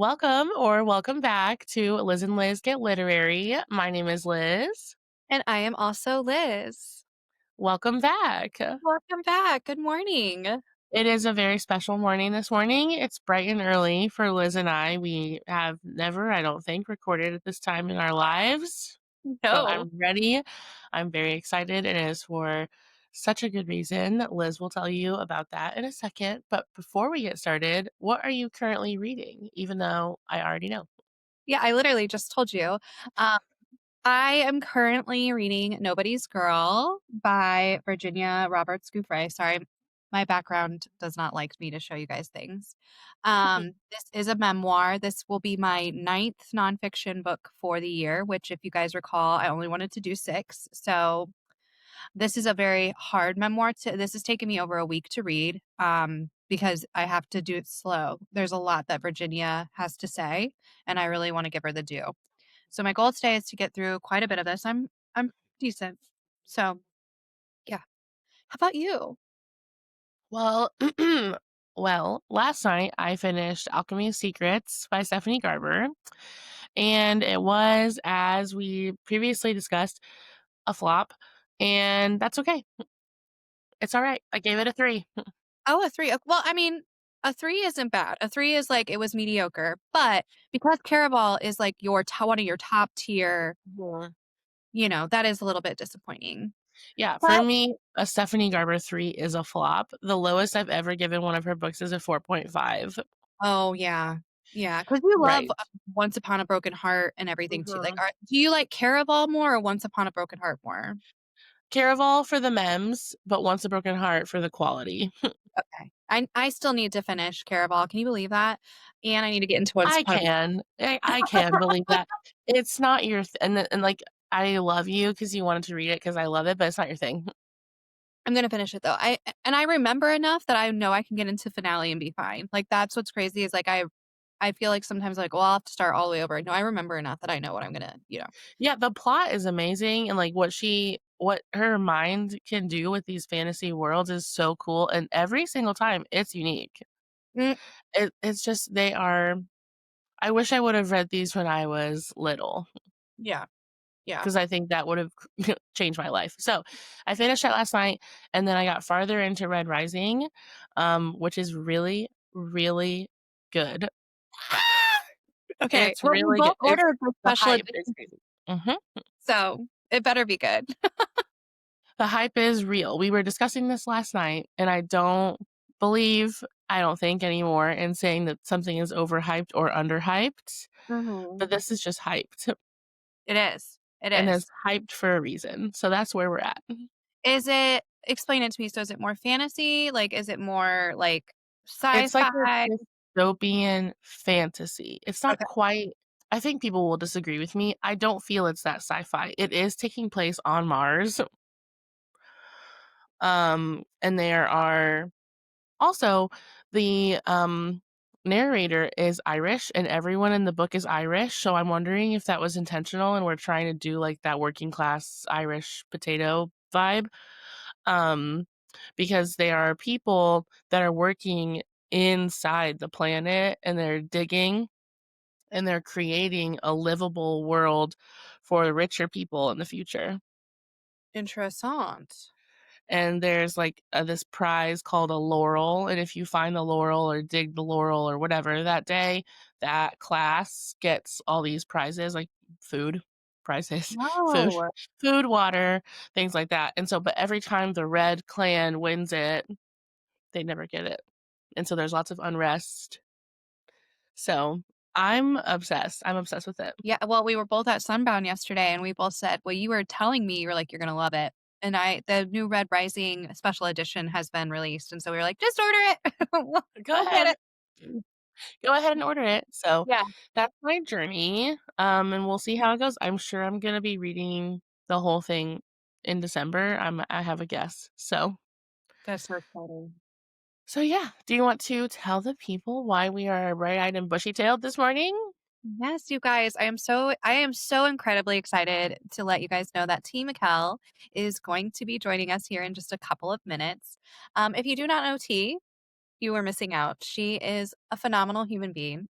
Welcome or welcome back to Liz and Liz Get Literary. My name is Liz. And I am also Liz. Welcome back. Welcome back. Good morning. It is a very special morning this morning. It's bright and early for Liz and I. We have never, I don't think, recorded at this time in our lives, but No. I'm ready. I'm very excited. It is for such a good reason. Liz will tell you about that in a second. But before we get started, what are you currently reading? Even though I already know. Yeah, I literally just told you. Um, I am currently reading Nobody's Girl by Virginia Roberts Gouffre. Sorry, my background does not like me to show you guys things. This is a memoir. This will be my ninth nonfiction book for the year, which, if you guys recall, I only wanted to do six. So this is a very hard memoir to this has taken me over a week to read, because I have to do it slow. There's a lot that Virginia has to say, and I really wanna give her the due. So my goal today is to get through quite a bit of this. I'm decent. So, yeah. How about you? Well, last night I finished Alchemy of Secrets by Stephanie Garber, and it was, as we previously discussed, a flop, and that's okay. It's all right. I gave it a 3. Oh, a 3. Well, I mean, a 3 isn't bad. A 3 is like, it was mediocre, but because Caraval is like one of your top tier, Mhm. that is a little bit disappointing. Yeah, for But me, a Stephanie Garber 3 is a flop. The lowest I've ever given one of her books is a 4.5. oh, yeah. Yeah, because you love, Right. Once Upon a Broken Heart and everything too. Like, Mhm. do you like Caraval more or Once Upon a Broken Heart more? Caraval for the memes, but Once a Broken Heart for the quality. Okay. I still need to finish Caraval. Can you believe that? And I need to get into Once I Upon a can. I can believe that. It's not your like, I love you because you wanted to read it because I love it, but it's not your thing. I'm gonna finish it though. I remember enough that I know I can get into finale and be fine. Like, that's what's crazy is, like, I feel like sometimes, like, well, I'll have to start all the way over. No, I remember enough that I know what I'm gonna. Yeah, the plot is amazing, and, like, what her mind can do with these fantasy worlds is so cool, and every single time, it's unique. Mm, It's just they are I wish I would have read these when I was little, yeah, yeah. because I think that would have changed my life. So, I finished that last night, and then I got farther into Red Rising, which is really, really good. Okay, It's well, we really both good. ordered the The special hype is edition, crazy. Mhm. so it better be good. The hype is real. We were discussing this last night, and I don't think anymore in saying that something is overhyped or underhyped, Mhm. but this is just hyped It is. It and is. is hyped for a reason. So that's where we're at. Is it explain it to me. So is it more fantasy? Like, is it more like It's like sci-fi? a dystopian fantasy. It's not Okay. quite I think people will disagree with me. I don't feel it's that sci-fi. It is taking place on Mars. And there are also, the, narrator is Irish, and everyone in the book is Irish, so I'm wondering if that was intentional and we're trying to do, like, that working class Irish potato vibe, um, because they are people that are working inside the planet, and they're digging, and they're creating a livable world for the richer people in the future. Interessant. And there's like this prize called a laurel, and if you find the laurel or dig the laurel or whatever that day, that class gets all these prizes like food prizes, food, Oh, food, water, things like that. And so, but every time the red clan wins it, they never get it, and so there's lots of unrest. So I'm obsessed with it. yeah. Well, we were both at Sunbound yesterday, and we both said, "Well, you were telling me you were like you're gonna love it." And the new Red Rising special edition has been released, and so we were like, "Just order it. we'll, Go we'll get ahead. it." Go ahead and order it. So, Yeah, that's my journey, and we'll see how it goes. I'm sure I'm gonna be reading the whole thing in December. I have a guess. that's so exciting. So yeah. Do you want to tell the people why we are bright-eyed and bushy-tailed this morning? Yes, you guys. I am so incredibly excited to let you guys know that T Mikkel is going to be joining us here in just a couple of minutes. If you do not know T, you are missing out. She is a phenomenal human being.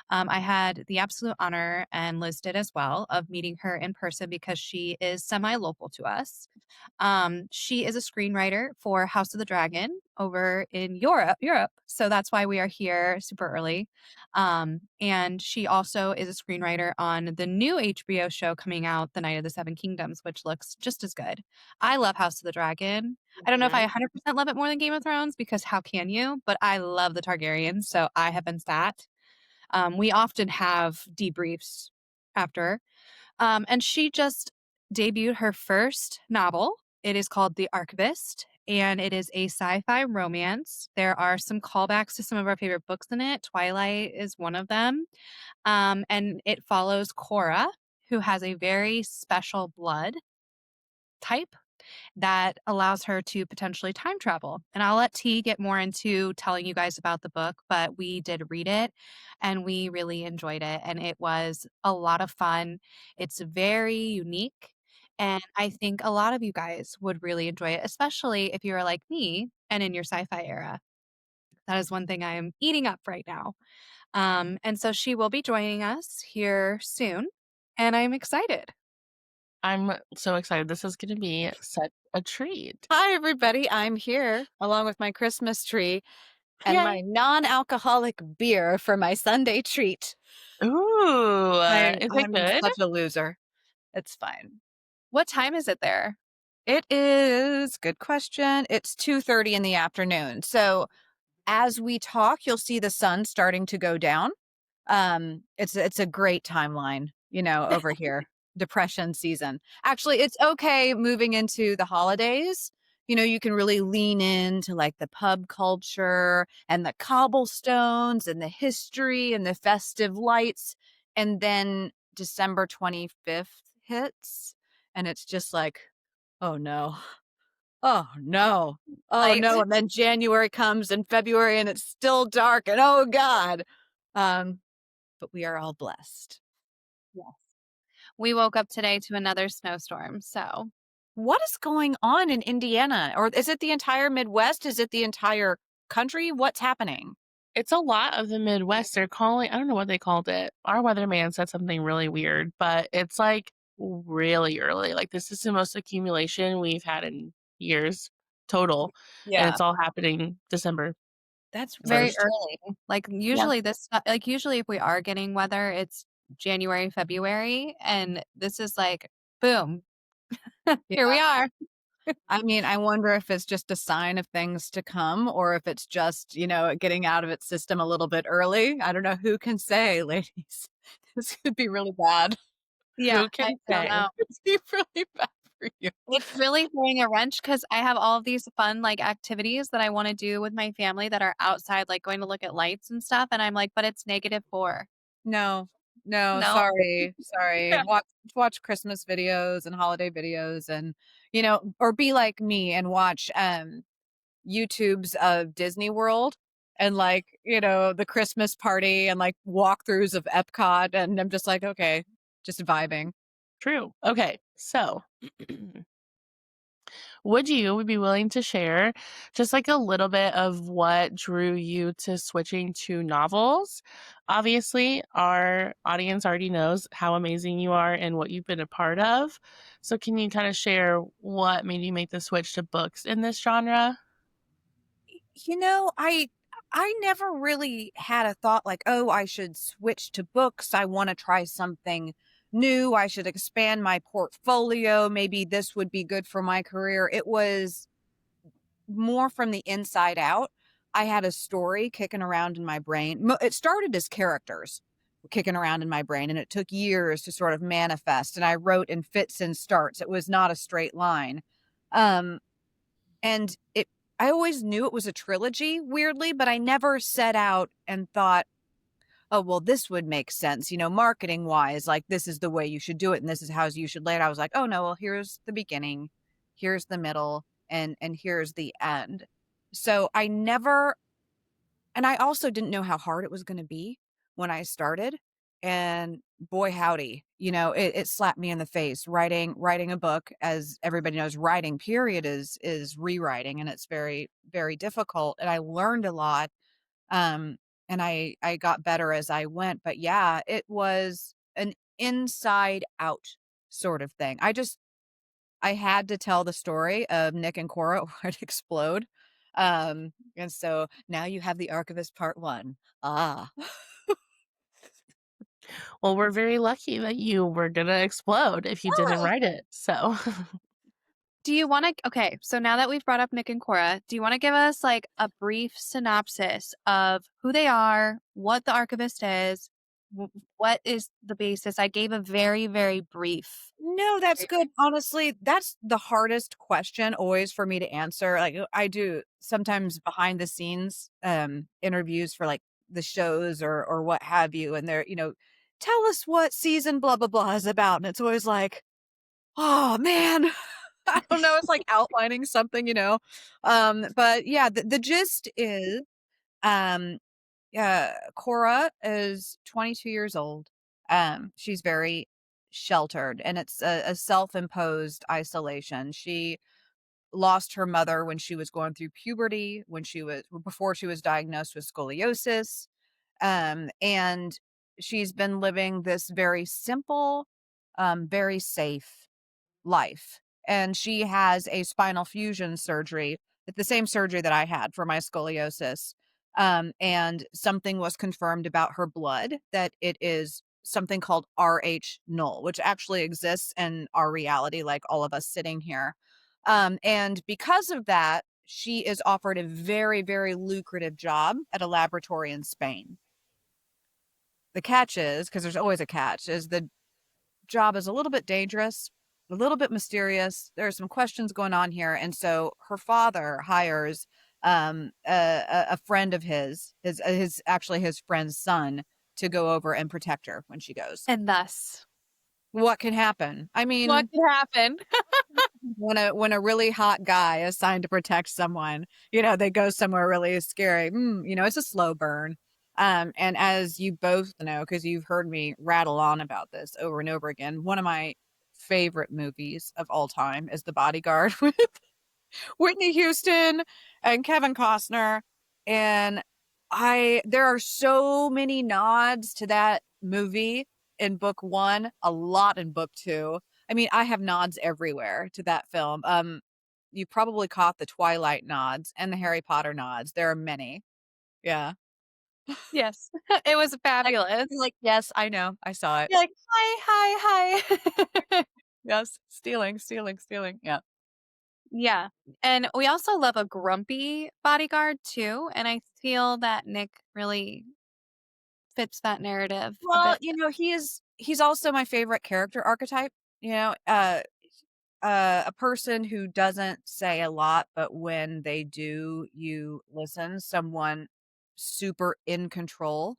I had the absolute honor, and Liz did as well, of meeting her in person because she is semi local to us. She is a screenwriter for House of the Dragon over in Europe. So that's why we are here super early. And she also is a screenwriter on the new HBO show coming out, The Night of the Seven Kingdoms, which looks just as good. I love House of the Dragon. I don't know if I Mhm. 100% love it more than Game of Thrones because how can you? But I love the Targaryens, so I have been sat. We often have debriefs after. And she just debuted her first novel. It is called The Archivist, and it is a sci fi romance. There are some callbacks to some of our favorite books in it. Twilight is one of them. And it follows Cora, who has a very special blood type that allows her to potentially time travel. And I'll let T get more into telling you guys about the book, but we did read it and we really enjoyed it. And it was a lot of fun. It's very unique. And I think a lot of you guys would really enjoy it, especially if you're like me and in your sci fi era. That is one thing I am eating up right now. And so she will be joining us here soon. And I'm excited. I'm so excited. This is gonna be such a treat. Hi, everybody. I'm here along with my Christmas tree and Yay. my non alcoholic beer for my Sunday treat. Ooh, is it I'm good? such a loser. It's fine. What time is it there? It is, good question. It's 2:30 in the afternoon. So as we talk, you'll see the sun starting to go down. It's a great timeline, over here. Depression season. Actually, it's okay moving into the holidays. You can really lean into like the pub culture and the cobblestones and the history and the festive lights. And then December 25th hits, and it's just like, oh no. Oh no. Oh Like, no. And then January comes and February and it's still dark and oh God. Um, but we are all blessed. yes. We woke up today to another snowstorm, so What is going on in Indiana? Or is it the entire Midwest? Is it the entire country? What's happening? It's a lot of the Midwest. They're calling I don't know what they called it. Our weatherman said something really weird, but it's, like, really early. Like, this is the most accumulation we've had in years total, and Yeah, it's all happening December that's very weird. 1st. early. Like, Yeah, usually if we are getting weather, it's January, February, and this is like, boom, here Yeah. we are. I mean, I wonder if it's just a sign of things to come or if it's just, getting out of its system a little bit early. I don't know who can say, ladies. This could be really bad. Yeah, who I can don't say? know. It's be really bad for you. It's really throwing a wrench because I have all of these fun, like, activities that I wanna do with my family that are outside, like going to look at lights and stuff, and I'm like, "But it's -4." No, no, No. sorry, sorry. Watch Christmas videos and holiday videos and, or be like me and watch, YouTubes of Disney World and like, the Christmas party and like walkthroughs of Epcot. And I'm just like, okay, just vibing. True. Okay, so would you be willing to share just like a little bit of what drew you to switching to novels? Obviously, our audience already knows how amazing you are and what you've been a part of. So, can you kind of share what made you make the switch to books in this genre? I never really had a thought like, oh, I should switch to books. I want to try something new. I should expand my portfolio. Maybe this would be good for my career. It was more from the inside out. I had a story kicking around in my brain. It started as characters kicking around in my brain, and it took years to sort of manifest. And I wrote in fits and starts. It was not a straight line. Um, and I always knew it was a trilogy, weirdly, but I never set out and thought, oh, well, this would make sense, marketing wise, like this is the way you should do it and this is how you should lay it. I was like, oh no, well, here's the beginning, here's the middle, and here's the end. So I never and I also didn't know how hard it was going to be when I started. And boy, howdy, it slapped me in the face. Writing a book, as everybody knows, writing period is rewriting, and it's very, very difficult. And I learned a lot. and I got better as I went. But yeah, it was an inside out sort of thing. I had to tell the story of Nick and Cora or I'd explode. And so now you have the Archivist Part 1. Ah. Well, we're very lucky that you were gonna explode if you didn't write it, so Do you want to? Okay, so now that we've brought up Nick and Cora, do you want to give us like a brief synopsis of who they are, what the Archivist is, what is the basis? I gave a very, very brief. No, that's good. Honestly, that's the hardest question always for me to answer. Like I do sometimes behind the scenes interviews for like the shows or what have you, and they're, tell us what season blah blah blah is about. And it's always like, oh man, I don't know, it's like outlining something. But yeah, the gist is um Cora is 22 years old. She's very sheltered, and it's a self-imposed isolation. She lost her mother when she was going through puberty, when she was before she was diagnosed with scoliosis. And she's been living this very simple, very safe life. And she has a spinal fusion surgery, the same surgery that I had for my scoliosis. And something was confirmed about her blood that it is something called RH null, which actually exists in our reality, like all of us sitting here. And because of that, she is offered a very, very lucrative job at a laboratory in Spain. The catch is, because there's always a catch, is the job is a little bit dangerous, a little bit mysterious. There are some questions going on here, and so her father hires a friend of his actually his friend's son to go over and protect her when she goes. And thus, What can happen? I what mean, could happen? when a really hot guy is assigned to protect someone, they go somewhere really scary. It's a slow burn. And as you both know, because you've heard me rattle on about this over and over again, one of my favorite movies of all time is The Bodyguard with Whitney Houston and Kevin Costner. And there are so many nods to that movie in book one, a lot in book two. I mean, I have nods everywhere to that film. You probably caught the Twilight nods and the Harry Potter nods. There are many. Yeah. Yes, it was Like, fabulous. you're like, yes, I know. I saw it. You're like, hi, hi, hi. Yes. Stealing, stealing, stealing. Yeah. Yeah. And we also love a grumpy bodyguard too. And I feel that Nick really fits that narrative a Well, bit. he's also my favorite character archetype. You know, a person who doesn't say a lot, but when they do, you listen. Someone super in control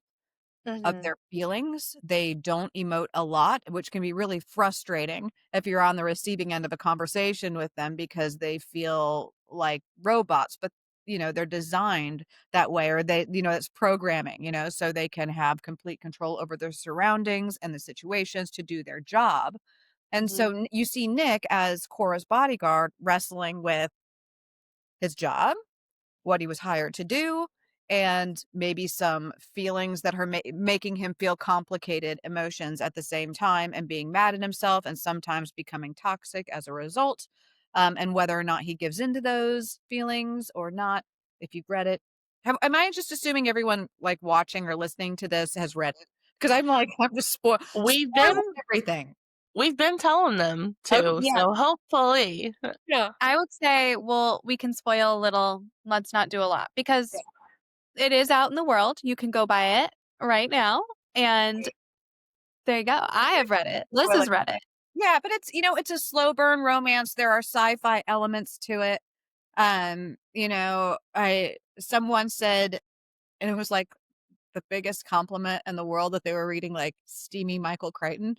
of Mhm. their feelings. They don't emote a lot, which can be really frustrating if you're on the receiving end of a conversation with them because they feel like robots, but they're designed that way, or it's programming, so they can have complete control over their surroundings and the situations to do their job. And so Mhm. you see Nick as Cora's bodyguard wrestling with his job, what he was hired to do, and maybe some feelings that are making him feel complicated emotions at the same time, and being mad at himself and sometimes becoming toxic as a result. And whether or not he gives into those feelings or not, if you've read it. Am I just assuming everyone like watching or listening to this has read it? Because I'm like, I'm just we've been spoiling everything. we've been telling them Okay, to, yeah. so hopefully Yeah. I would say, well, we can spoil a little. Let's not do a lot because it is out in the world. You can go buy it right now. And there you go. I have read it. Liz Spoiler. has read it. Yeah, but it's a slow burn romance. There are sci-fi elements to it. I someone said, and it was like the biggest compliment in the world that they were reading like steamy Michael Crichton.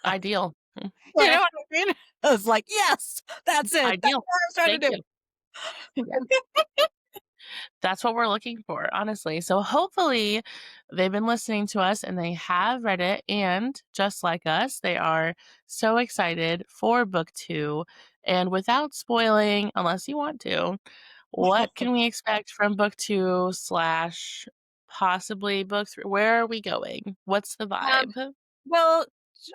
ideal. You know what I mean? I was like, yes, that's it. That's Ideal. what I was trying Thank to you. do. That's what we're looking for, honestly. So hopefully they've been listening to us and they have read it. And just like us, they are so excited for book two. And without spoiling, unless you want to, What can we expect from book 2 slash possibly book 3? Where are we going? What's the Um, vibe? well,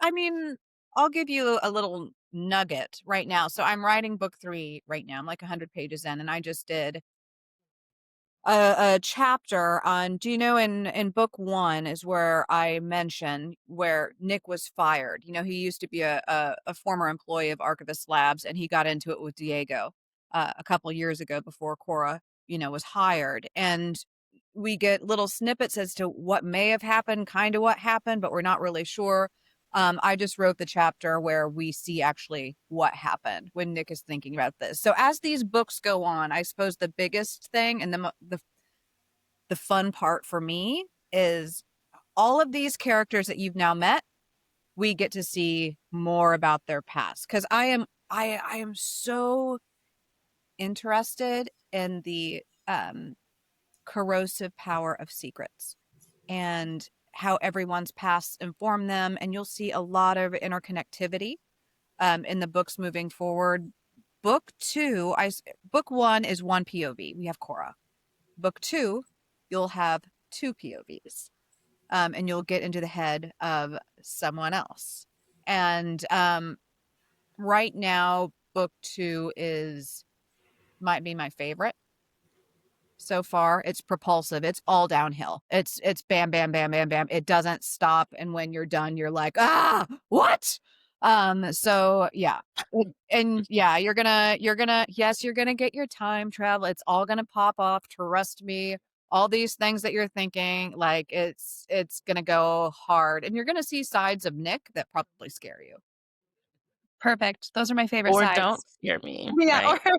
I mean, I'll give you a little nugget right now. So I'm writing book 3 right now. I'm like 100 pages in, and I just did a chapter on, do you know, in book 1 is where I mention where Nick was fired. He used to be a former employee of Archivist Labs, and he got into it with Diego a couple years ago before Cora, was hired. And we get little snippets as to what may have happened, kind of what happened, but we're not really sure. I just wrote the chapter where we see actually what happened when Nick is thinking about this. So as these books go on, I suppose the biggest thing and the fun part for me is all of these characters that you've now met, we get to see more about their past, because I am so interested in the corrosive power of secrets and how everyone's past inform them, and you'll see a lot of interconnectivity in the books moving forward. Book 2, book 1 is one POV. We have Cora. Book 2, you'll have two POVs, and you'll get into the head of someone else. And right now, book 2 might be my favorite so far. It's propulsive. It's all downhill. It's bam, bam, bam, bam, bam. It doesn't stop. And when you're done, you're like, what? So yeah. And yeah, yes, you're gonna get your time travel. It's all gonna pop off. Trust me. All these things that you're thinking, like it's gonna go hard. And you're gonna see sides of Nick that probably scare you. Perfect. Those are my favorite Or don't sides. scare me, Yeah, right? or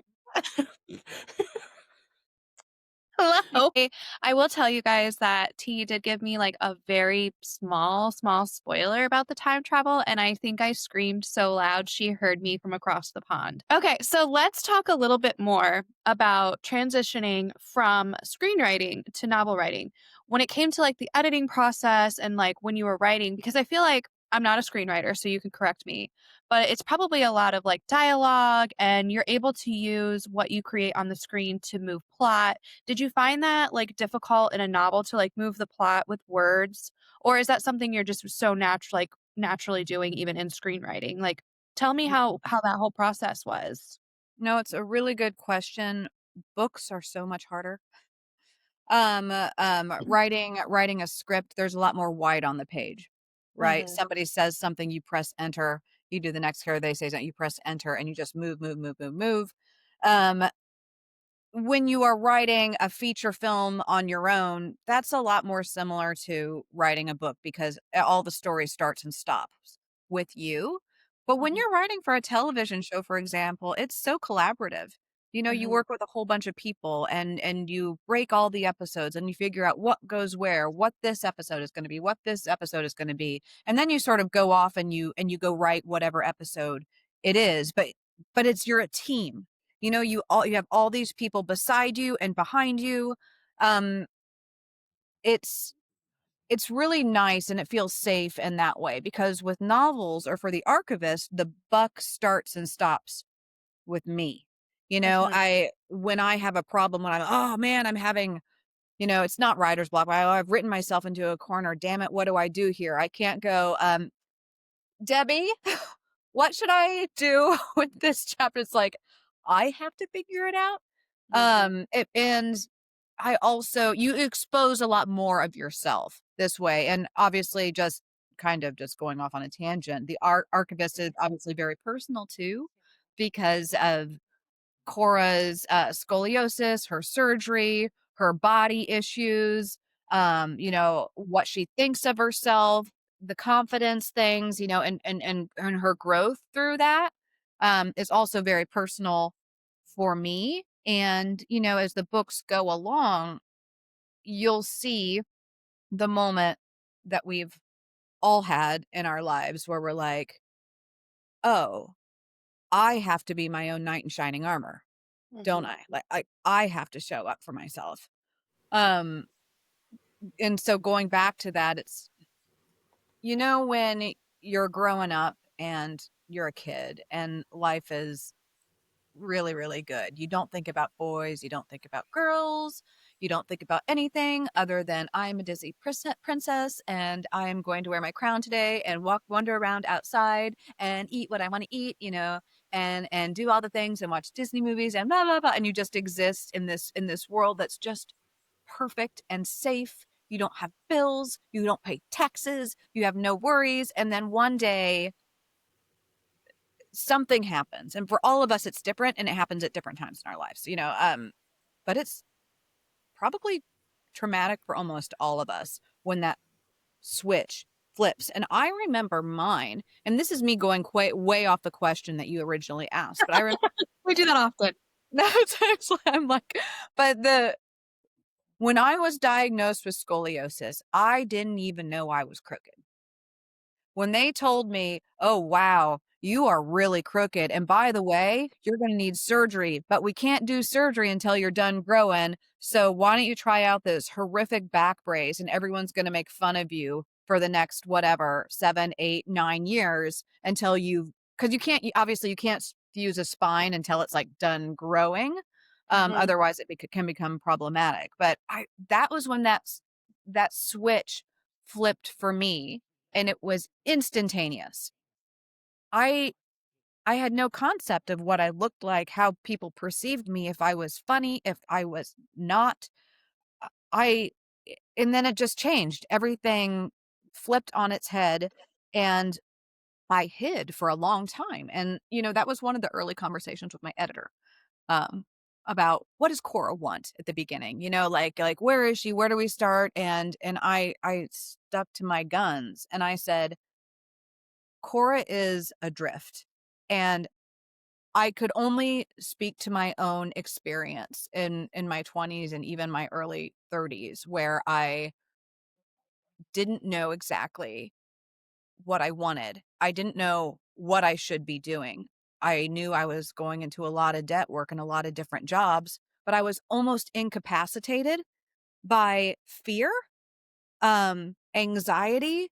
hello. I will tell you guys that T did give me like a very small, small spoiler about the time travel, and I think I screamed so loud she heard me from across the pond. Okay, so let's talk a little bit more about transitioning from screenwriting to novel writing. When it came to like the editing process and like when you were writing, because I feel like I'm not a screenwriter, so you can correct me, but it's probably a lot of like dialogue, and you're able to use what you create on the screen to move plot. Did you find that like difficult in a novel to like move the plot with words? Or is that something you're just so naturally doing even in screenwriting? Like tell me how that whole process was. No, it's a really good question. Books are so much harder. Writing a script, there's a lot more white on the page, right? Mhm. Somebody says something, you press enter, you do the next character, they say something, you press enter, and you just move, move, move, move, move. Um, when you are writing a feature film on your own, that's a lot more similar to writing a book, because all the story starts and stops with you. But when Mhm. you're writing for a television show, for example, it's so collaborative. You Mhm. work with a whole bunch of people, and you break all the episodes, and you figure out what goes where, what this episode is going to be, what this episode is going to be. And then you sort of go off and you go write whatever episode it is. But you're a team. You have all these people beside you and behind you. um it's it's really nice, and it feels safe in that way, because with novels or for the archivist, the buck starts and stops with me. Mhm. I when I have a problem, when I'm, oh man, I'm having, it's not writer's block, but I've written myself into a corner. Damn it, what do I do here? I can't go, Debbie, what should I do with this chapter? It's like, I have to figure it out. Mhm. And I also, you expose a lot more of yourself this way. And obviously, just kind of just going off on a tangent, the archivist is obviously very personal too, because of Cora's scoliosis, her surgery, her body issues, what she thinks of herself, the confidence things, and her growth through that is also very personal for me. And, as the books go along, you'll see the moment that we've all had in our lives where we're like, oh, I have to be my own knight in shining armor, don't Mhm. I? Like I have to show up for myself. Um and so going back to that, it's, when you're growing up and you're a kid and life is really, really good. You don't think about boys, you don't think about girls, you don't think about anything other than I'm a Disney princess and I'm going to wear my crown today and wander around outside and eat what I want to eat, and do all the things and watch Disney movies and blah blah blah. And you just exist in this world that's just perfect and safe. You don't have bills, you don't pay taxes, you have no worries. And then one day something happens. And for all of us, it's different and it happens at different times in our lives, but it's probably traumatic for almost all of us when that switch flips. And I remember mine, and this is me going quite way off the question that you originally asked, but I remember We do that often. that's actually, I'm like, but when I was diagnosed with scoliosis, I didn't even know I was crooked. When they told me, "Oh, wow, you are really crooked. And by the way, you're going to need surgery, but we can't do surgery until you're done growing. So why don't you try out this horrific back brace and everyone's going to make fun of you for the next whatever, 7, 8, 9 years until because obviously you can't fuse a spine until it's like done growing. Mhm. Otherwise it can become problematic. But that was when that switch flipped for me and it was instantaneous. I I had no concept of what I looked like, how people perceived me, if I was funny, if I was not. I and then it just changed. Everything flipped on its head and I hid for a long time. And that was one of the early conversations with my editor. Um about what does Cora want at the beginning? Like where is she? Where do we start? And I stuck to my guns and I said Cora is adrift. And I could only speak to my own experience in my 20s and even my early 30s where I didn't know exactly what I wanted. I didn't know what I should be doing. I knew I was going into a lot of debt, working a lot of different jobs, but I was almost incapacitated by fear, anxiety,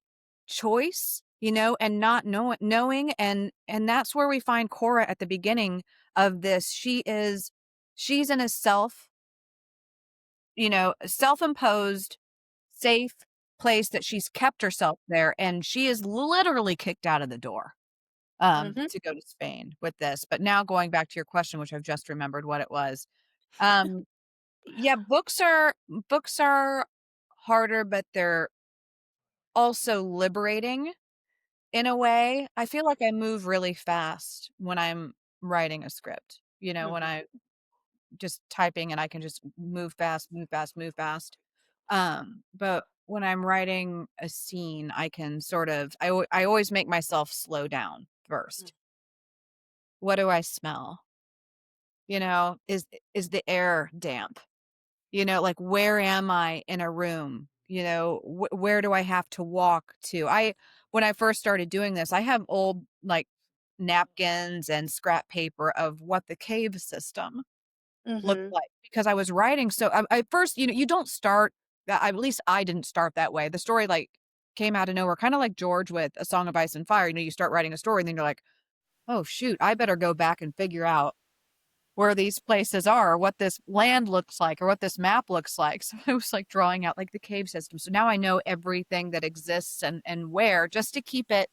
choice, and not knowing. And that's where we find Cora at the beginning of this. She's in a self-imposed safe place that she's kept herself there, and she is literally kicked out of the door Mhm. to go to Spain with this. But now going back to your question, which I've just remembered what it was. um yeah, books are harder, but they're also liberating in a way. I feel like I move really fast when I'm writing a script, when Mhm. I just typing and I can just move fast, move fast, move fast. But when I'm writing a scene, I can sort of, I always make myself slow down Mhm. first. What do I smell? Is the air damp? Like where am I in a room? Where do I have to walk to? When I first started doing this, I have old like napkins and scrap paper of what the cave system looked Mhm. like because I was writing. So I first, you don't start at least I didn't start that way. The story like came out of nowhere, kind of like George with A Song of Ice and Fire. You start writing a story and then you're like, oh shoot, I better go back and figure out where these places are, or what this land looks like, or what this map looks like. So I was like drawing out like the cave system. So now I know everything that exists and where, just to keep it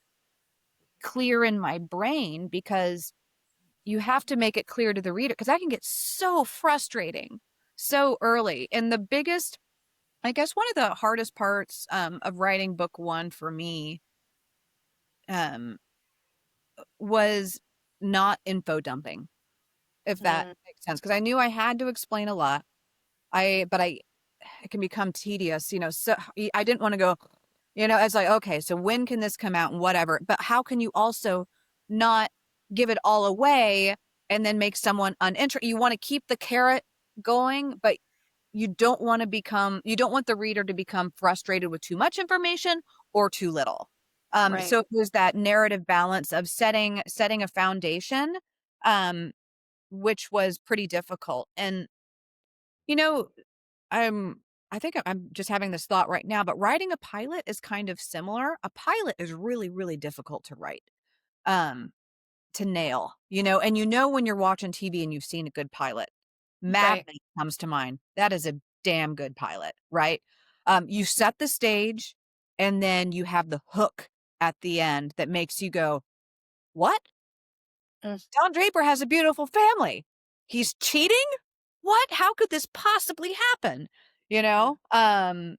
clear in my brain, because you have to make it clear to the reader, because I can get so frustrating so early. And I guess one of the hardest parts of writing book one for me um, was not info dumping, if that Mm. makes sense. Because I knew I had to explain a lot. But it can become tedious, so I didn't want to go, it's like, okay, so when can this come out and whatever, but how can you also not give it all away and then make someone uninterested? You want to keep the carrot going, but you don't want the reader to become frustrated with too much information or too little. Right. So it was that narrative balance of setting a foundation, um, which was pretty difficult. And, you know, I'm I think I'm just having this thought right now, but writing a pilot is kind of similar. A pilot is really, really difficult to write. Um, to nail, and when you're watching TV and you've seen a good pilot. Mad Right. Men comes to mind. That is a damn good pilot, right? You set the stage and then you have the hook at the end that makes you go, "What? Mm, Don Draper has a beautiful family. He's cheating? What? How could this possibly happen?"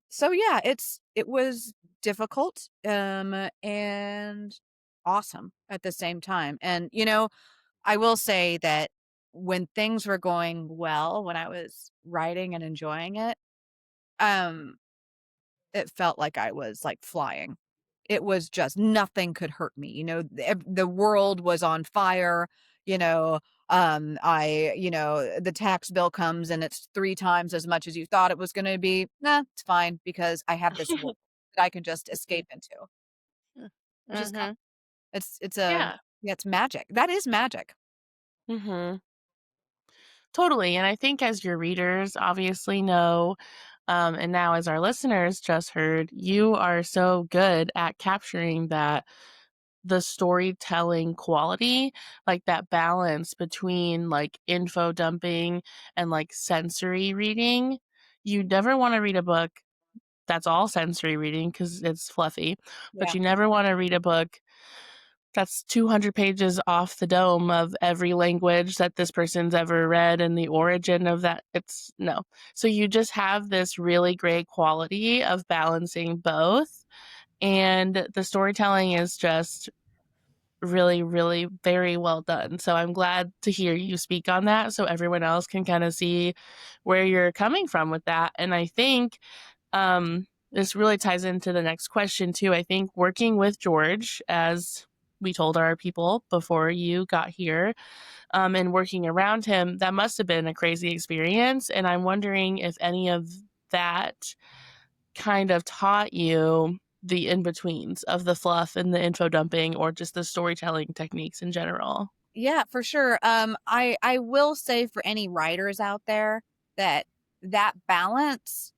So yeah, it was difficult and awesome at the same time. And I will say that when things were going well, when I was writing and enjoying it, um, it felt like I was like flying. It was just nothing could hurt me. The world was on fire. You know, the tax bill comes and it's 3 times as much as you thought it was going to be. Nah, it's fine because I have this world that I can just escape into, which is kind mhm. it's a Yeah. yeah, it's magic. That is magic. Mhm. Totally, and I think as your readers obviously know, and now as our listeners just heard, you are so good at capturing the storytelling quality, like that balance between like info dumping and like sensory reading. You never want to read a book that's all sensory reading because it's fluffy, but Yeah. you never want to read a book that's 200 pages off the dome of every language that this person's ever read and the origin of that. It's no. So you just have this really great quality of balancing both. And the storytelling is just really, really very well done. So I'm glad to hear you speak on that so everyone else can kind of see where you're coming from with that. And I think this really ties into the next question too. I think working with George, as we told our people before you got here, and working around him, that must have been a crazy experience. And I'm wondering if any of that kind of taught you the in-betweens of the fluff and the info dumping or just the storytelling techniques in general. Yeah, for sure. I will say for any writers out there that that balance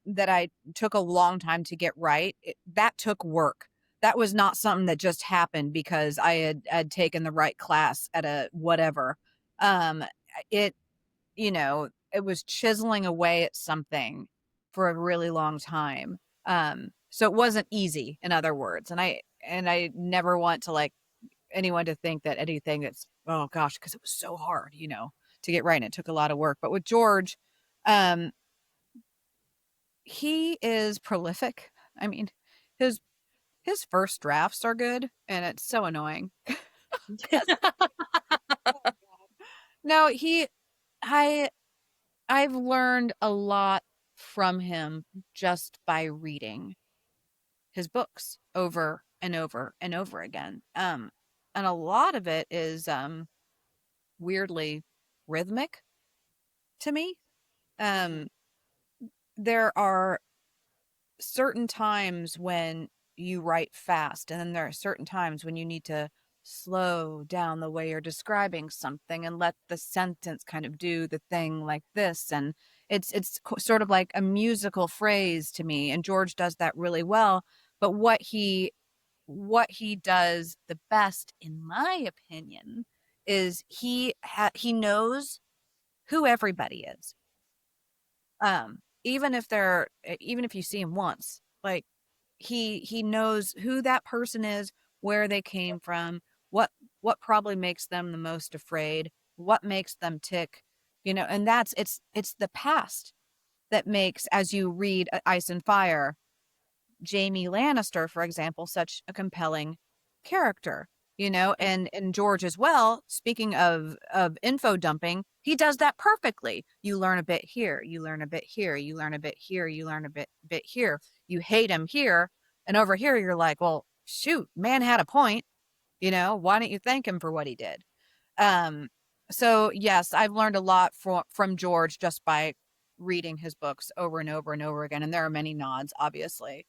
that I took a long time to get right, that took work. That was not something that just happened because I had taken the right class at a whatever. Um, it it was chiseling away at something for a really long time. So it wasn't easy, in other words. And I never want to like anyone to think that anything that's oh gosh, because it was so hard, to get right. And it took a lot of work. But with George, um, he is prolific. I mean, his his first drafts are good, and it's so annoying. 'Cause- no, I I've learned a lot from him just by reading his books over and over and over again. And a lot of it is weirdly rhythmic to me. Um, there are certain times when you write fast, and then there are certain times when you need to slow down the way you're describing something and let the sentence kind of do the thing like this. And sort of like a musical phrase to me, and George does that really well. But what he does the best, in my opinion, is he knows who everybody is. Even if you see him once, like he knows who that person is, where they came from, what what probably makes them the most afraid, what makes them tick, and it's the past that makes, as you read Ice and Fire, Jamie Lannister, for example, such a compelling character, and George as well. Speaking of info dumping, he does that perfectly. You learn a bit here, you learn a bit here, you learn a bit here, you learn a bit here. You hate him here, and over here you're like, well, shoot, man had a point. Why don't you thank him for what he did? Um, so yes, I've learned a lot from George just by reading his books over and over and over again, and there are many nods, obviously,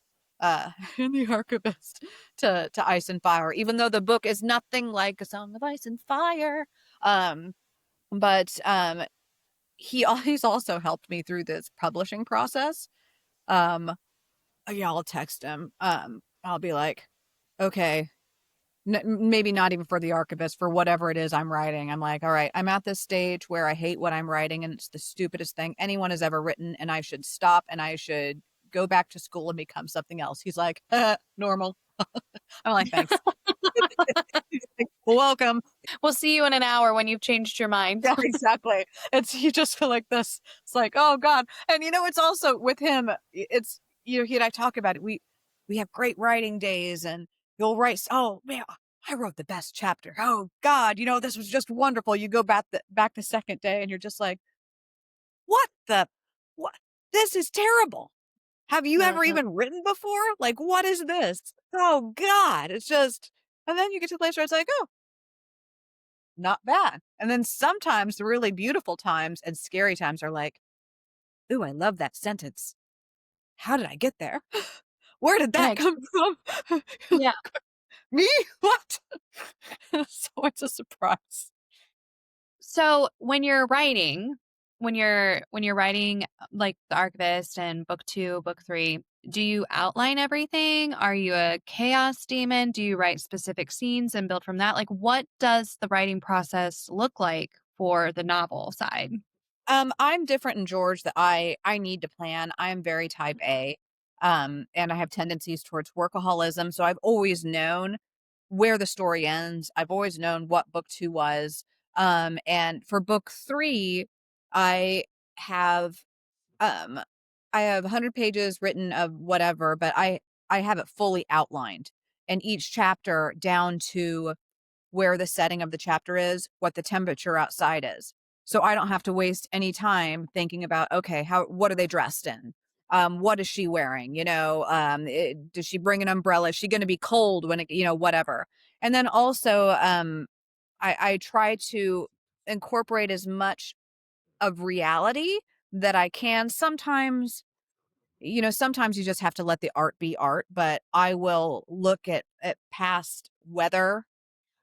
in the Archivist to Ice and Fire, even though the book is nothing like A Song of Ice and Fire. Um, but he's also helped me through this publishing process. Um, yeah, I'll text him. I'll be like, okay, maybe not even for the Archivist, for whatever it is I'm writing. I'm like, all right, I'm at this stage where I hate what I'm writing and it's the stupidest thing anyone has ever written, and I should stop and I should go back to school and become something else. He's like, normal. I'm like, thanks. Welcome. We'll see you in an hour when you've changed your mind. Yeah, exactly. It's you just feel like this. It's like, oh God. And it's also with him, it's he and I talk about it. We have great writing days and you'll write, oh man, I wrote the best chapter. Oh God, this was just wonderful. You go back the second day and you're just like, what the what? This is terrible. Have you ever Mhm. even written before? Like, what is this? Oh God. It's just, and then you get to the place where it's like, oh, not bad. And then sometimes the really beautiful times and scary times are like, ooh, I love that sentence. How did I get there? Where did that Right. come from? Yeah. Me? What? So it's a surprise. So when you're writing, when you're writing like The Archivist and book 2, book 3, do you outline everything? Are you a chaos demon? Do you write specific scenes and build from that? Like what does the writing process look like for the novel side? I'm different in George that I need to plan. I am very type A. And I have tendencies towards workaholism. So I've always known where the story ends. I've always known what book 2 was. And for book 3, I have um I have 100 pages written of whatever, but I have it fully outlined. And each chapter down to where the setting of the chapter is, what the temperature outside is. So I don't have to waste any time thinking about, okay, what are they dressed in? What is she wearing? Does she bring an umbrella? Is she going to be cold when whatever. And then also, I try to incorporate as much of reality that I can. Sometimes you just have to let the art be art, but I will look at past weather,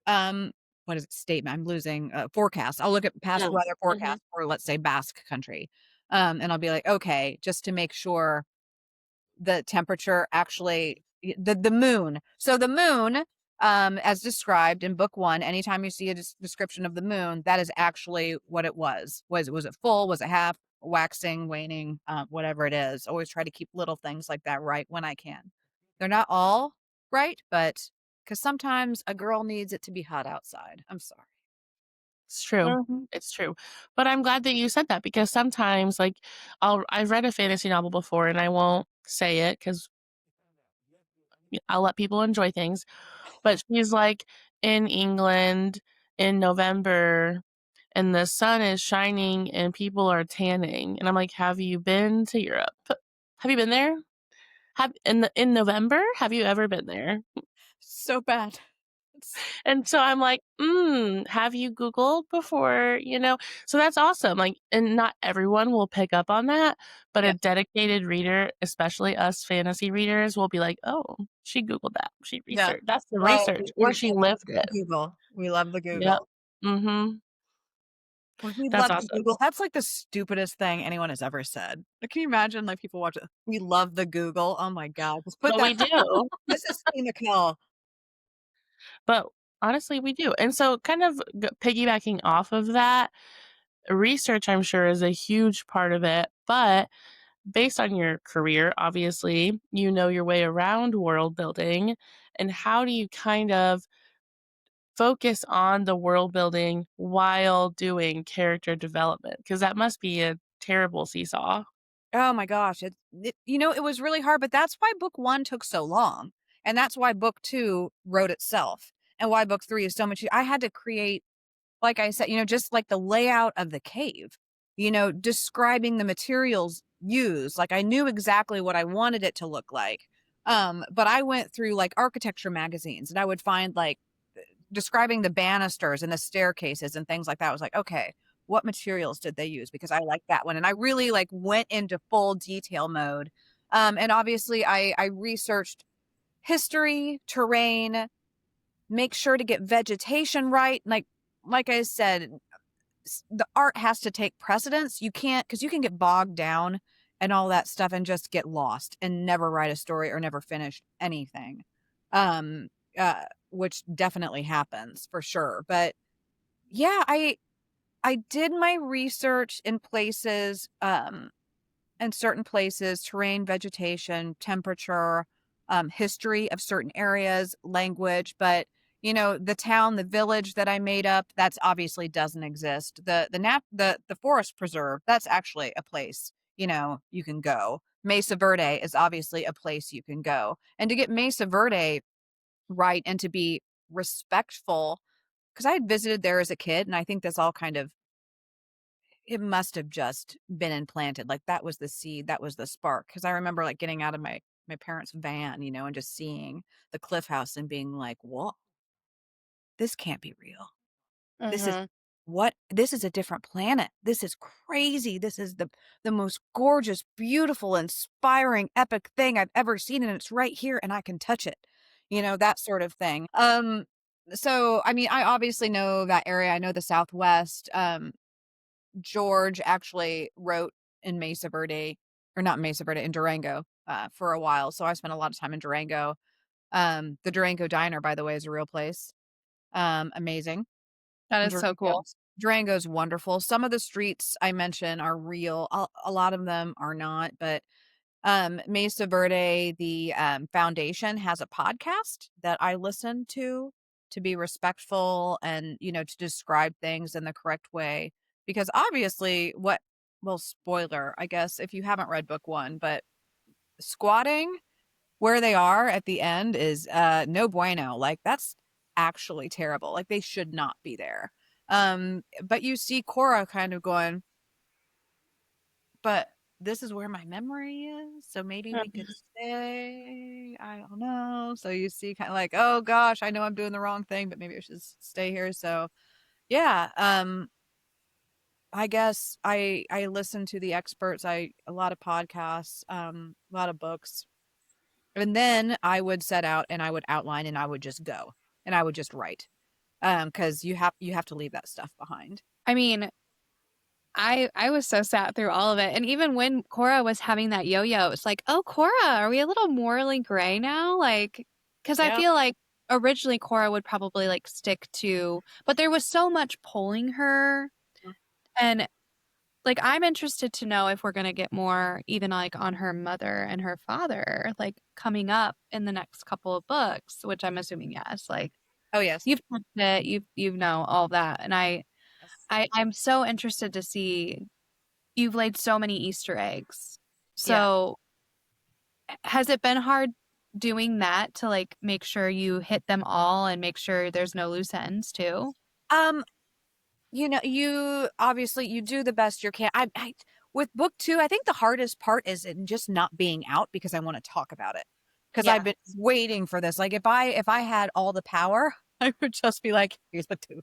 um, what is it? Statement. I'm losing forecast. I'll look at past Mm. weather Mhm. forecast for, let's say, Basque Country, and I'll be like, okay, just to make sure the temperature actually the moon. So the moon, as described in book 1, anytime you see a description of the moon, that is actually what it was. Was it full? Was it half? Waxing, waning, whatever it is. Always try to keep little things like that right when I can. They're not all right, but because sometimes a girl needs it to be hot outside. I'm sorry. It's true. Mhm. It's true. But I'm glad that you said that because sometimes, like, I've read a fantasy novel before, and I won't say it because I'll let people enjoy things, but she's, like, in England in November, and the sun is shining and people are tanning, and I'm like, "Have you been to Europe? Have you been there? Have in November? Have you ever been there?" So bad. It's, And so I'm like, have you Googled before, you know?" So that's awesome, like, and not everyone will pick up on that, but a yeah. dedicated reader, especially us fantasy readers, will be like, "Oh, she Googled that. She Yeah. researched that's the Well, research," or we she love lived it. Google. We love the Yep. Google. Mhm. We That's love the awesome. Google. That's like the stupidest thing anyone has ever said. Like, can you imagine like people watch it? We love the Google. Oh my God. Just put But that. we do. This is Ti Mikkel. But honestly, we do. And so kind of piggybacking off of that, research, I'm sure, is a huge part of it, but based on your career, obviously, you know your way around world building. And how do you kind of focus on the world building while doing character development? Because that must be a terrible seesaw. Oh my gosh. It was really hard, but that's why book 1 took so long. And that's why book 2 wrote itself. And why book 3 is so much. I had to create, like I said, just like the layout of the cave, describing the materials used. Like I knew exactly what I wanted it to look like. But I went through like architecture magazines and I would find like describing the banisters and the staircases and things like that. I was like, okay, what materials did they use? Because I like that one. And I really like went into full detail mode. And obviously I researched history, terrain, make sure to get vegetation right. Like I said, the art has to take precedence. You can't, because you can get bogged down and all that stuff and just get lost and never write a story or never finish anything. Um, uh, which definitely happens for sure. But yeah, I did my research in places, in certain places, terrain, vegetation, temperature, history of certain areas, language. But the town, the village that I made up, that's obviously doesn't exist. The forest preserve, that's actually a place you can go. Mesa Verde is obviously a place you can go, and to get Mesa Verde right and to be respectful, because I had visited there as a kid, and I think this all kind of it must have just been implanted. Like, that was the seed, that was the spark. Because I remember, like, getting out of my parents' van, and just seeing the Cliff House and being like, "Whoa, this can't be real. This is Mhm. what? This is a different planet. This is crazy. This is the most gorgeous, beautiful, inspiring, epic thing I've ever seen, and it's right here, and I can touch it." That sort of thing. So, I mean, I obviously know that area. I know the Southwest. George actually wrote in Mesa Verde, or not Mesa Verde, in Durango, for a while. So I spent a lot of time in Durango. The Durango Diner, by the way, is a real place. Amazing. That is so cool. Durango's wonderful. Some of the streets I mention are real. A lot of them are not, but Mesa Verde, the foundation, has a podcast that I listen to be respectful and, to describe things in the correct way. Because obviously, well, spoiler, I guess, if you haven't read book one, but squatting where they are at the end is no bueno. Like, that's actually terrible. Like, they should not be there. But you see Cora kind of going, but this is where my memory is, so maybe we could stay. I don't know. So you see kind of like, oh gosh, I know I'm doing the wrong thing, but maybe I should stay here. So yeah, I guess I listen to the experts, a lot of podcasts, a lot of books. And then I would set out and I would outline and I would just go and I would just write. Because you have to leave that stuff behind. I mean, I was so sad through all of it. And even when Cora was having that yo-yo, it's like, oh, Cora, are we a little morally gray now? Like, because I Yeah. feel like originally Cora would probably like stick to, but there was so much pulling her. And like, I'm interested to know if we're going to get more even like on her mother and her father, like coming up in the next couple of books, which I'm assuming, yes. Like, Oh yes. you've touched it, you know all that. And Yes. I'm so interested to see. You've laid so many Easter eggs. Yeah. So has it been hard doing that to like make sure you hit them all and make sure there's no loose ends too? Um, you obviously you do the best you can. I with book two, I think the hardest part is in just not being out because I want to talk about it. Because I've Yeah. been waiting for this. Like, if I had all the power, I would just be like, here's book two.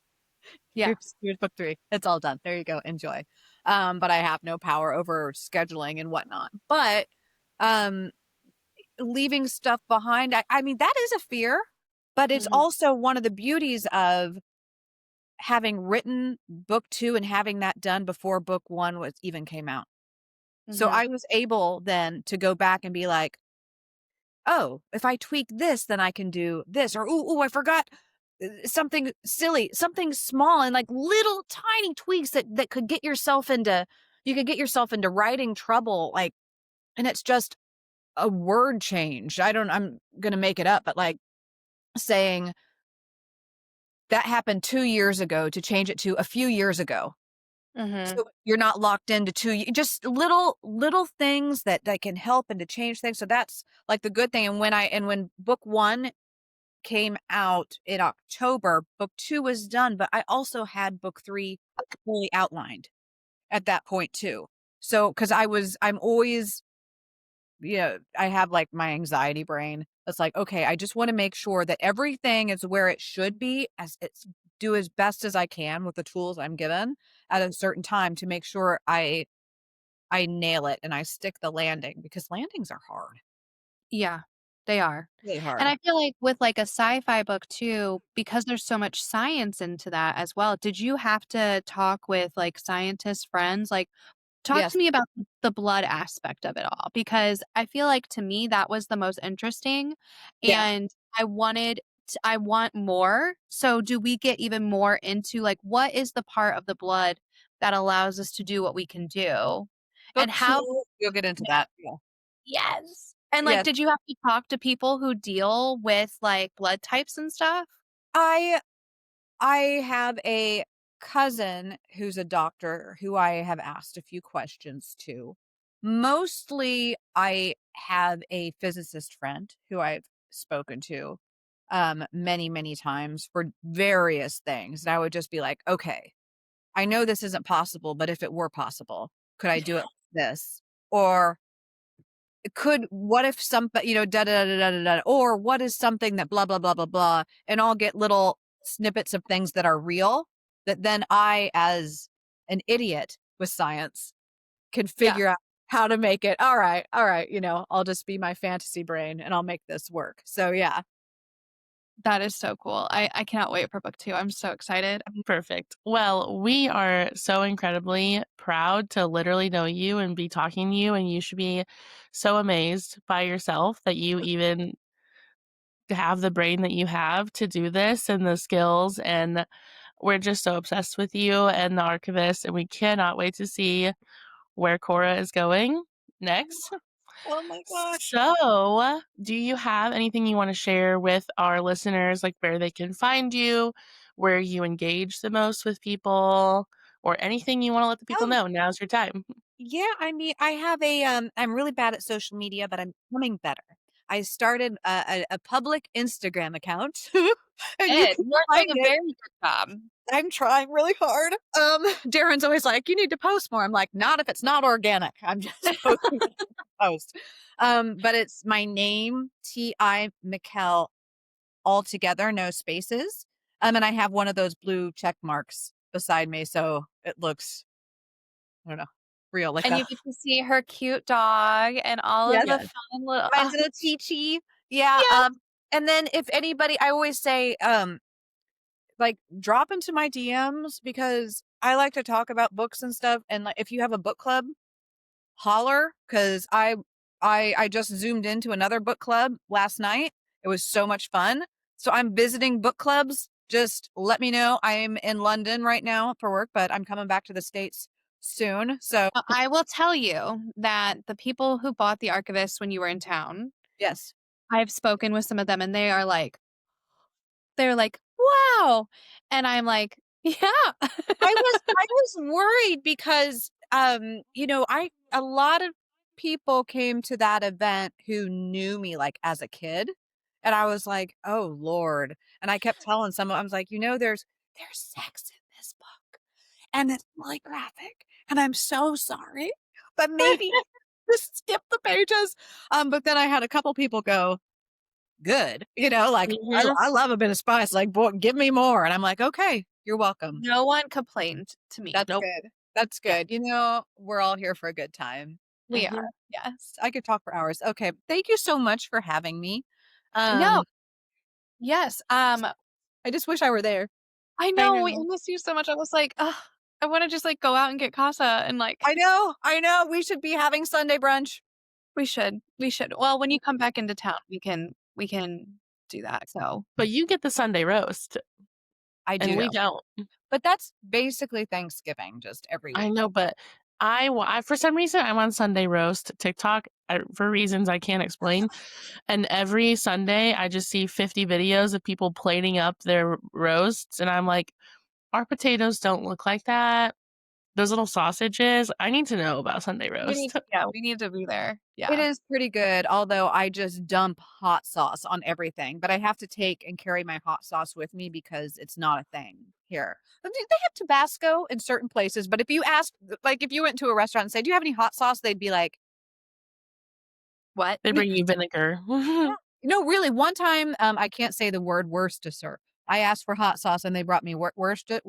Yeah. Here's book three. It's all done. There you go. Enjoy. But I have no power over scheduling and whatnot. But um leaving stuff behind, I mean, that is a fear, but it's Mhm. also one of the beauties of having written book two and having that done before book one was even came out. So Mhm. I was able then to go back and be like, oh, if I tweak this, then I can do this. Or, ooh, I forgot something silly, something small, and like little tiny tweaks that could get yourself into, you could get yourself into writing trouble. Like, and it's just a word change. I'm going to make it up, but like saying that happened 2 years ago to change it to a few years ago. Mhm. So you're not locked into just little things that can help and to change things. So that's like the good thing. And when book one came out in October, book two was done, but I also had book three fully outlined at that point too. So because I'm always, I have like my anxiety brain. It's like, okay, I just want to make sure that everything is where it should be, as it's do as best as I can with the tools I'm given at a certain time to make sure I nail it and I stick the landing, because landings are hard. Yeah, they are. Really And hard. I feel like with like a sci-fi book too, because there's so much science into that as well. Did you have to talk with like scientist friends? Like, talk to Yes. me about the blood aspect of it all, because I feel like to me that was the most interesting, Yeah. and I wanted I want more. So do we get even more into like what is the part of the blood that allows us to do what we can do? And Book how 2, you'll get into yeah, that. Yeah. yes. And like Yes. did you have to talk to people who deal with like blood types and stuff? I I have a cousin who's a doctor who I have asked a few questions to. Mostly, I have a physicist friend who I've spoken to many, many times for various things. And I would just be like, okay, I know this isn't possible, but if it were possible, could I do it like this? Or what if somebody, da da da da da da, or what is something that blah blah blah blah blah, and I'll get little snippets of things that are real that then I, as an idiot with science, can Yeah. figure out how to make it. All right, I'll just be my fantasy brain and I'll make this work. So yeah. That is so cool. I cannot wait for book 2. I'm so excited. Perfect. Well, we are so incredibly proud to literally know you and be talking to you, and you should be so amazed by yourself that you even have the brain that you have to do this and the skills. And we're just so obsessed with you and the Archivist, and we cannot wait to see where Cora is going next. Oh my gosh. So, do you have anything you want to share with our listeners, like where they can find you, where you engage the most with people, or anything you want to let the people Um, know? Now's your time. yeah, I mean, I have I'm really bad at social media, but I'm becoming better. I started a public Instagram account, and you Good. can You're find doing a it. very good job. I'm trying really hard. Darren's always like, "You need to post more." I'm like, "Not if it's not organic. I'm just posting to post." But it's my name, Ti Mikkel, all together, no spaces. And I have one of those blue check marks beside me, so it looks, I don't know, real, like And a you get to see her cute dog and all of yes, the Yes. fun little my little Chi. Yeah. yes. And then if anybody, I always say, like drop into my DMs because I like to talk about books and stuff. And like, if you have a book club, holler because I just zoomed into another book club last night. It was so much fun. So I'm visiting book clubs. Just let me know. I'm in London right now for work, but I'm coming back to the States soon. So I will tell you that the people who bought The Archivist when you were in town, yes. I've spoken with some of them and they're like, "Wow." And I'm like, "Yeah." I was worried because I a lot of people came to that event who knew me like as a kid. And I was like, "Oh Lord." And I kept telling someone, I was like, there's sex in this book and it's really graphic. And I'm so sorry. But maybe just skip the pages. But then I had a couple people go, good. Like Mhm. I love a bit of spice. Like, boy, give me more. And I'm like, okay, you're welcome. No one complained to me. That's Nope. good. That's Yeah, good. We're all here for a good time. we are. Mhm. Yes. I could talk for hours. Okay. Thank you so much for having me. No, Um, yes, I just wish I were there. I I know, I know. miss you so much. I was like, "Ugh, I wanna just, like, go out and get casa," and, like, I know. I know. We should be having Sunday brunch. we should. Well, when you come back into town, we can do that, so But you get the Sunday roast, I and do. we don't. But that's basically Thanksgiving just every I week. know, but I for some reason, I'm on Sunday roast TikTok, for reasons I can't explain, and every Sunday, I just see 50 videos of people plating up their roasts, and I'm like, "Our potatoes don't look like that. Those little sausages, I need to know about Sunday roast." we need to be there. It Yeah. is pretty good, although I just dump hot sauce on everything, but I have to take and carry my hot sauce with me because it's not a thing here. They have Tabasco in certain places, but if you ask, like, if you went to a restaurant and said, "Do you have any hot sauce?" They'd be like, "What?" They bring you vinegar. Yeah. No, really, one time, I can't say the word Worcestershire. I asked for hot sauce and they brought me Worcestershire.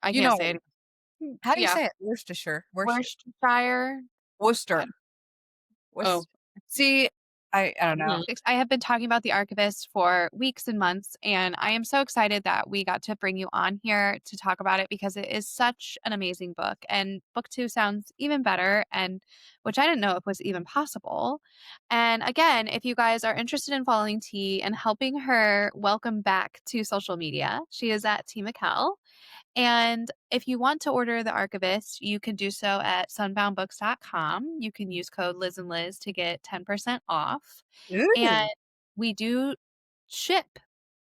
I You can't know, say it. how do you Yeah. say it? Worcestershire. Worcestershire. Worcester. Oh, Was see, I don't know. Mhm. I have been talking about The Archivist for weeks and months, and I am so excited that we got to bring you on here to talk about it because it is such an amazing book. And book two sounds even better, and which I didn't know it was even possible. And again, if you guys are interested in following T and helping her welcome back to social media, she is at Ti Mikkel. And if you want to order The Archivist, you can do so at sunboundbooks.com. You can use code Liz and Liz to get 10% off. And Ooh. we do ship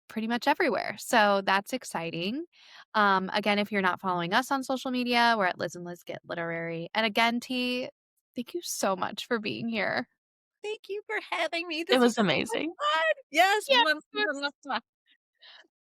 pretty much everywhere. So that's exciting. Again, if you're not following us on social media, we're at Liz and Liz Get Literary. And again, T, thank you so much for being here. Thank you for having me. It This was was so amazing. fun. Yes. Yes. Mwah, mwah, mwah, mwah.